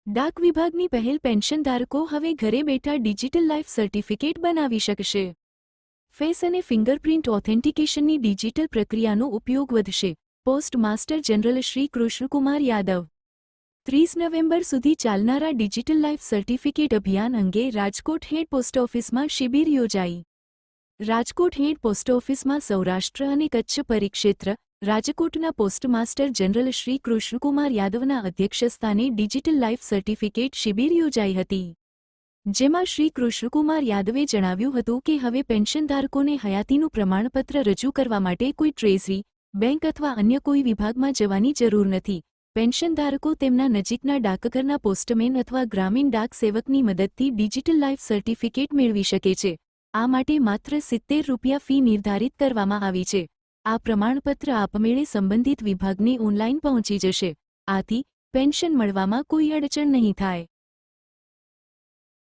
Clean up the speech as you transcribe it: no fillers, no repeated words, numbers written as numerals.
ડાક વિભાગની પહેલ પેન્શનધારકો હવે ઘરે બેઠા ડિજિટલ લાઈફ સર્ટિફિકેટ બનાવી શકશે। ફેસ અને ફિંગરપ્રિન્ટ ઓથેન્ટિકેશનની ડિજિટલ પ્રક્રિયાનો ઉપયોગ વધશે। Post master general Shri Krishnakumar Yadav. 30 November સુધી ચાલનારા ડિજિટલ લાઈફ સર્ટિફિકેટ અભિયાન અંગે રાજકોટ હેડ પોસ્ટ ઓફિસમાં શિબિર યોજાઈ। રાજકોટ હેડ પોસ્ટ ઓફિસમાં સૌરાષ્ટ્ર અને કચ્છ પરિક્ષેત્ર રાજકોટના post master general Shri Krishnakumar યાદવના અધ્યક્ષસ્થાને ડિજિટલ લાઈફ સર્ટિફિકેટ શિબિર યોજાઈ હતી, જેમાં શ્રી કૃષ્ણકુમાર યાદવે જણાવ્યું હતું કે હવે પેન્શનધારકોને હયાતીનું પ્રમાણપત્ર રજૂ કરવા માટે કોઈ ટ્રેઝરી, બેંક અથવા અન્ય કોઈ વિભાગમાં જવાની જરૂર નથી। પેન્શનધારકો તેમના નજીકના ડાકઘરના પોસ્ટમેન અથવા ગ્રામીણ ડાક સેવકની મદદથી ડિજિટલ લાઈફ સર્ટિફિકેટ મેળવી શકે છે। આ માટે માત્ર ₹70 ફી નિર્ધારિત કરવામાં આવી છે। આ પ્રમાણપત્ર આપમેળે સંબંધિત વિભાગને ઓનલાઈન પહોંચી જશે। આથી પેન્શન મળવામાં કોઈ અડચણ નહીં થાય।